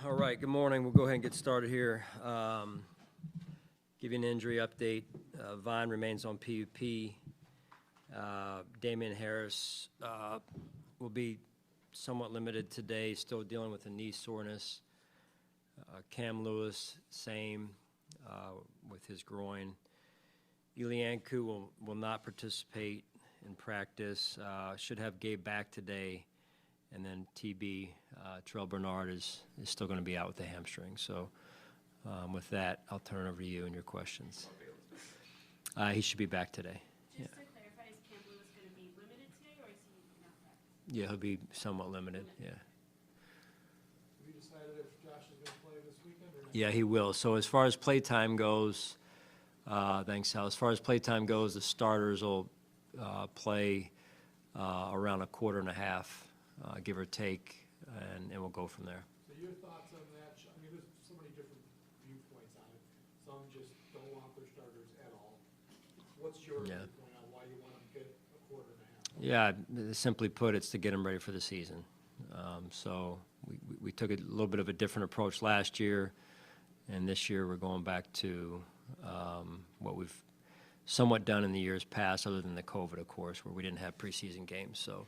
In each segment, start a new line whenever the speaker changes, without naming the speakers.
All right, good morning. We'll go ahead and get started here. Give you an injury update. Vine remains on PUP. Damian Harris will be somewhat limited today, still dealing with a knee soreness. Cam Lewis, same with his groin. Ilianku will not participate in practice. Should have Gabe back today. And then TB, Terrell Bernard is still going to be out with the hamstring. So with that, I'll turn it over to you and your questions. He should be back today.
Just to clarify, is Cam Lewis going to be limited today, or is he not practicing?
Yeah, he'll be somewhat limited, yeah.
Have you decided if Josh is going to play this weekend or not?
Yeah, he will. So as far as play time goes, thanks, Sal. As far as play time goes, the starters will play around a quarter and a half, give or take, and we'll go from there.
So your thoughts on that? I mean, there's so many different viewpoints on it. Some just don't want their starters at all. What's your viewpoint on why you want them to get a quarter and a half?
Yeah, simply put, it's to get them ready for the season. So we took a little bit of a different approach last year, and this year we're going back to what we've somewhat done in the years past, other than the COVID, of course, where we didn't have preseason games. So,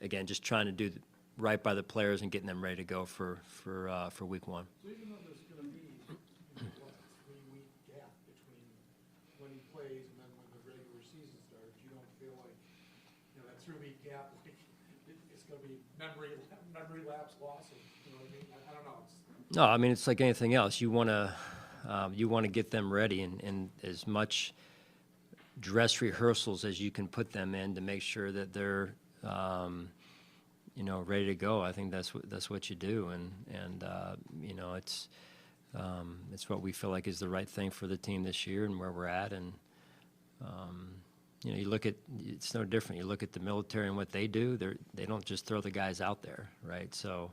again, just trying to do right by the players and getting them ready to go for week one.
So even though there's going to be a 3-week gap between when he plays and then when the regular season starts, you don't feel like that 3-week gap, it's going to be memory lapse loss, or, you know what I mean? I don't know.
No, I mean, it's like anything else. You want to get them ready and as much dress rehearsals as you can put them in to make sure that they're ready to go. I think that's what you do, and it's what we feel like is the right thing for the team this year and where we're at. And you look at, it's no different. You look at the military and what they do. They don't just throw the guys out there, right? So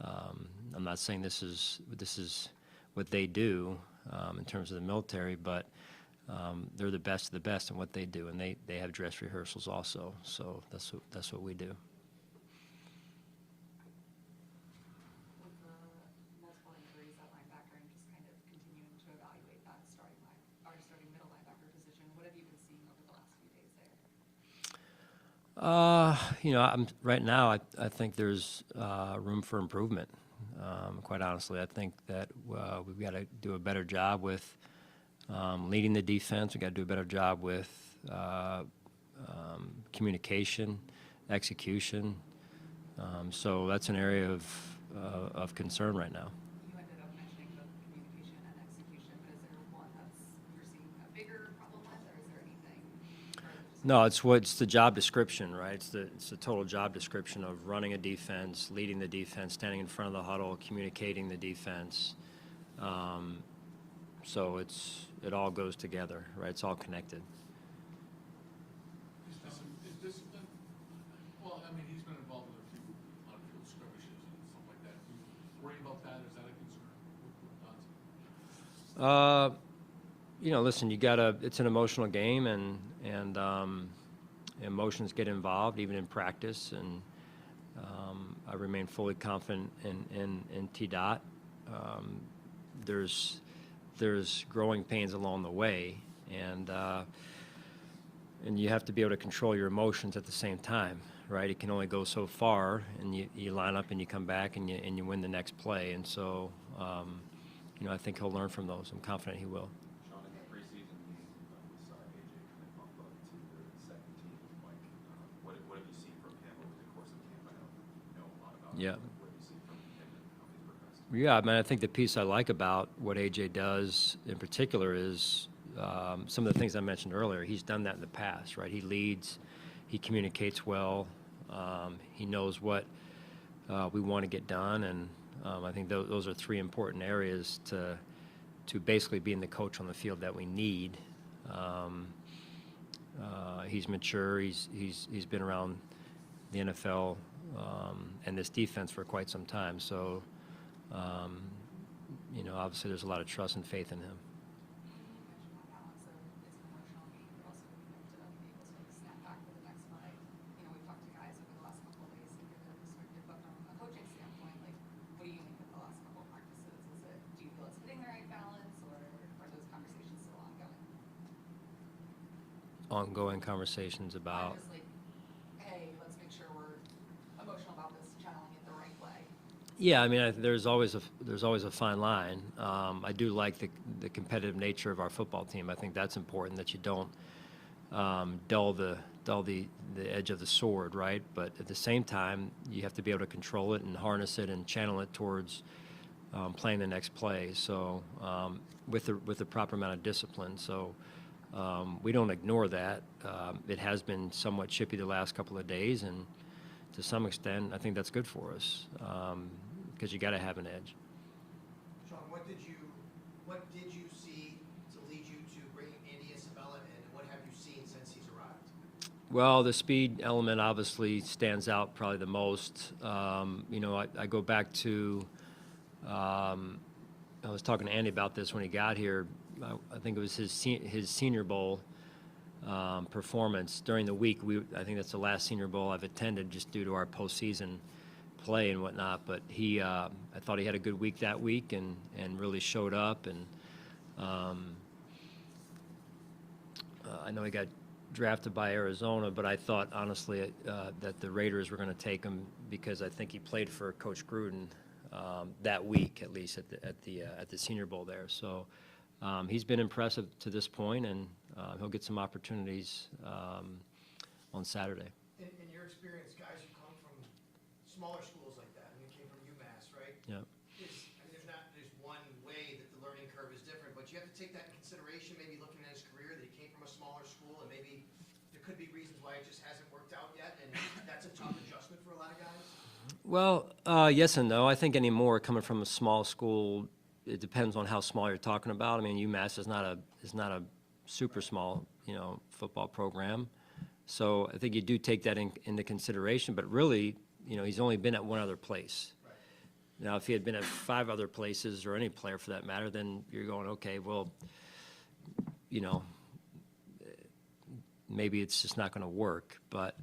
I'm not saying this is what they do in terms of the military, but they're the best of the best in what they do, and they have dress rehearsals also. So that's what we do.
With the multiple injuries at linebacker and just kind of continuing to evaluate that starting middle linebacker position, what have you been seeing over the last few days there?
Right now, I think there's room for improvement. Quite honestly, I think that we've got to do a better job with leading the defense. We've got to do a better job with communication, execution. So that's an area of concern right now.
You ended up mentioning the communication and execution, but is there one you're seeing a bigger problem with, or is there anything?
No, it's the job description, right? It's the total job description of running a defense, leading the defense, standing in front of the huddle, communicating the defense. So it all goes together, right? It's all connected.
Is discipline? Well, I mean, he's been involved in a few on-field skirmishes and stuff like that. Do you worry about that? Is that a concern?
Listen, it's an emotional game, and emotions get involved even in practice, and I remain fully confident in T-Dot. There's growing pains along the way, and you have to be able to control your emotions at the same time, right? It can only go so far, and you line up and you come back and you win the next play. And so, I think he'll learn from those. I'm confident he will.
Sean, in the preseason meeting, we saw AJ kind of bump up to the second team. What have you seen from him over the course of the camp? I don't know a lot about
Yeah.
him. What have you seen from him and how he's progressed?
Yeah, I mean, I think the piece I like about what AJ does in particular is some of the things I mentioned earlier. He's done that in the past, right? He leads, he communicates well, he knows what we want to get done, and I think those are three important areas to basically being the coach on the field that we need. He's mature. He's been around the NFL and this defense for quite some time. So, obviously there's a lot of trust and faith in him.
You mentioned that balance of it's an emotional game, but also being able to be able to snap back for the next play. We've talked to guys over the last couple of days and get their perspective, but from a coaching standpoint, what do you think
ongoing conversations about.
Just like, hey, let's make sure we're emotional about this, channeling it the right way.
Yeah, I mean, there's always a fine line. I do like the competitive nature of our football team. I think that's important, that you don't dull the edge of the sword, right? But at the same time, you have to be able to control it and harness it and channel it towards playing the next play. So with the proper amount of discipline. So we don't ignore that. It has been somewhat chippy the last couple of days, and to some extent, I think that's good for us because you got to have an edge.
Sean, what did you see to lead you to bringing Andy Isabella in, and what have you seen since he's arrived?
Well, the speed element obviously stands out probably the most. I go back to, I was talking to Andy about this when he got here. I think it was his Senior Bowl performance during the week. I think that's the last Senior Bowl I've attended just due to our postseason play and whatnot. But I thought he had a good week that week and really showed up. And I know he got drafted by Arizona, but I thought honestly that the Raiders were going to take him because I think he played for Coach Gruden that week, at least at the Senior Bowl there. So he's been impressive to this point, and he'll get some opportunities on Saturday.
In your experience, guys who come from smaller schools like that, I mean, came from UMass, right?
Yeah.
There's one way that the learning curve is different, but you have to take that in consideration, maybe looking at his career, that he came from a smaller school, and maybe there could be reasons why it just hasn't worked out yet, and that's a tough adjustment for a lot of guys.
Well, yes and no. I think anymore coming from a small school, it depends on how small you're talking about. I mean, UMass is not a super small, football program. So I think you do take that into consideration. But really, he's only been at one other place.
Right.
Now, if he had been at 5 other places, or any player for that matter, then you're going, okay, well, maybe it's just not going to work. But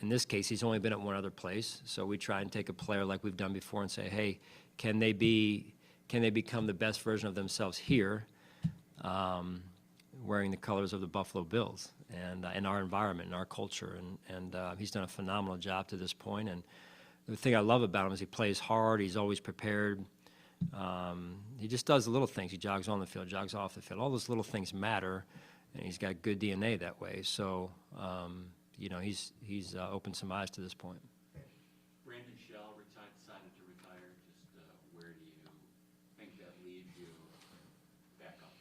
in this case, he's only been at one other place. So we try and take a player like we've done before and say, hey, can they become the best version of themselves here, wearing the colors of the Buffalo Bills and in our environment, in our culture? And he's done a phenomenal job to this point. And the thing I love about him is he plays hard. He's always prepared. He just does the little things. He jogs on the field, jogs off the field. All those little things matter, and he's got good DNA that way. So, he's opened some eyes to this point.
Brandon Shell decided to retire. Just where do you think that leaves you back up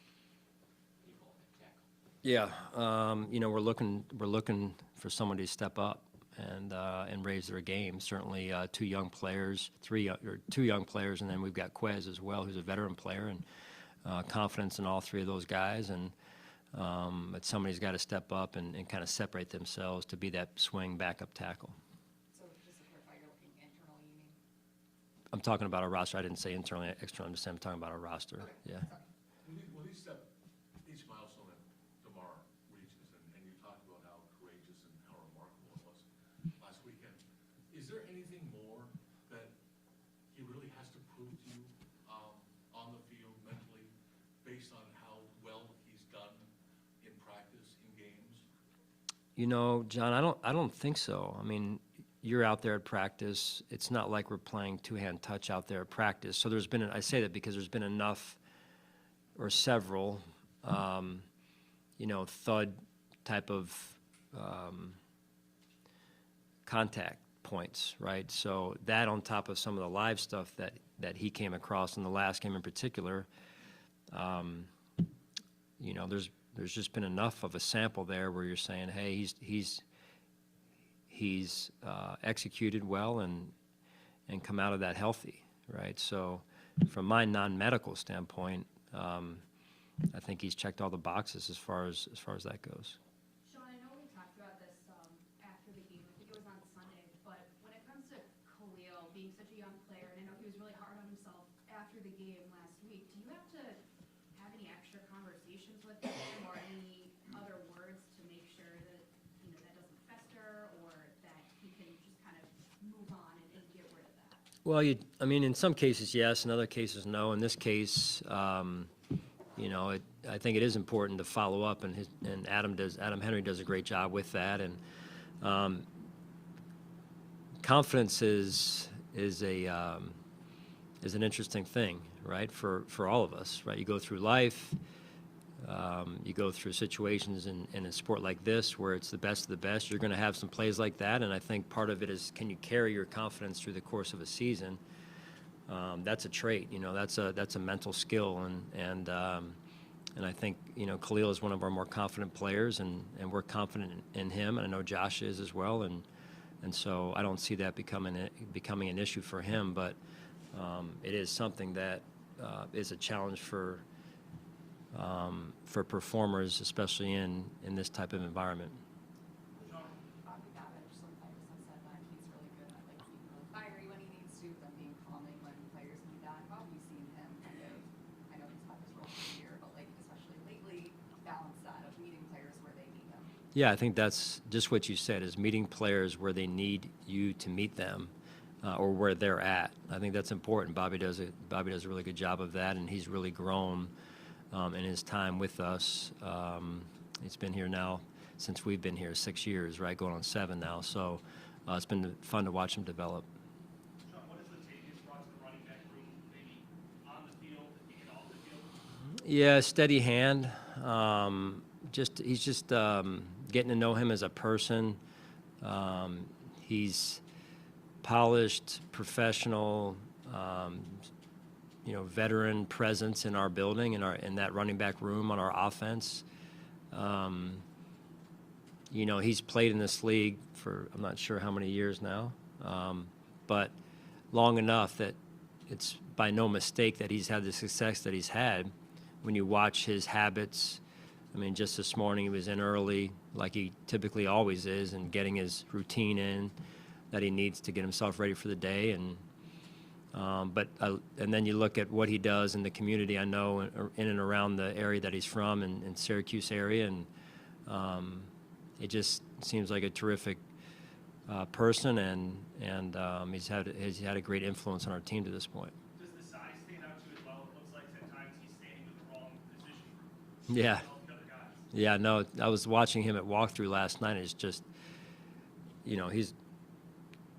people at tackle?
Yeah, we're looking for somebody to step up and raise their game. Certainly, 2 young players, 2 young players, and then we've got Quez as well, who's a veteran player, and confidence in all 3 of those guys. And but somebody's got to step up and kind of separate themselves to be that swing backup tackle.
So just to clarify, you're looking internally, you mean?
I'm talking about our roster. I didn't say internally, externally. I'm talking about our roster.
Okay.
Yeah.
When he stepped each milestone that DeMar reaches, and you talked about how courageous and how remarkable it was last weekend, is there anything more that he really has to prove to you on the field mentally based on how well he's done in practice, in games?
John, I don't think so. I mean, you're out there at practice. It's not like we're playing two-hand touch out there at practice. So I say that because there's been enough or several, thud type of contact points, right? So that on top of some of the live stuff that he came across in the last game in particular, there's just been enough of a sample there where you're saying, hey, he's executed well and come out of that healthy, right? So from my non-medical standpoint, I think he's checked all the boxes as far as that goes.
Sean, I know we talked about this after the game. I think it was on Sunday. But when it comes to Khalil being such a young player, and I know he was really hard on himself after the game last week, do you have to have any extra conversations with him or any other words to make sure that that doesn't fester, or that he can just kind of move on and get rid of that?
Well, in some cases, yes. In other cases, no. In this case, I think it is important to follow up, and Adam Henry does a great job with that. And confidence is an interesting thing, right? For all of us, right? You go through life, you go through situations in a sport like this where it's the best of the best. You're going to have some plays like that, and I think part of it is, can you carry your confidence through the course of a season? That's a trait, that's a mental skill, and I think Khalil is one of our more confident players, and we're confident in him, and I know Josh is as well, and so I don't see that becoming an issue for him, but it is something that is a challenge for performers, especially in this type of environment.
Bobby Babbage, some players have said that he's really good at being really fiery when he needs to, but being calming when players need that. How have you seen him kind of, I know he's had this role for a year, but especially lately, balance that of meeting players where they need him?
Yeah, I think that's just what you said, is meeting players where they need you to meet them, or where they're at. I think that's important. Bobby does a really good job of that, and he's really grown in his time with us. He's been here now since we've been here 6 years, right, going on 7 now. So it's been fun to watch him develop.
Sean, what is the Tavius brought to the running back room, maybe on the field and off the field?
Yeah, steady hand. He's just getting to know him as a person. He's polished, professional, veteran presence in our building, in that running back room on our offense. He's played in this league for I'm not sure how many years now, but long enough that it's by no mistake that he's had the success that he's had. When you watch his habits, I mean, just this morning he was in early, like he typically always is, and getting his routine in that he needs to get himself ready for the day. And then you look at what he does in the community. I know in and around the area that he's from, in Syracuse area, and it just seems like a terrific person, and he's had a great influence on our team to this point.
Does the size stand out to you as well? It looks like at times he's standing with the wrong position group.
Yeah.
All the other guys.
Yeah, no, I was watching him at walkthrough last night. It's just,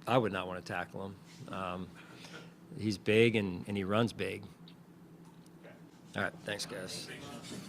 I would not want to tackle him. He's big and he runs big. All right, thanks, guys.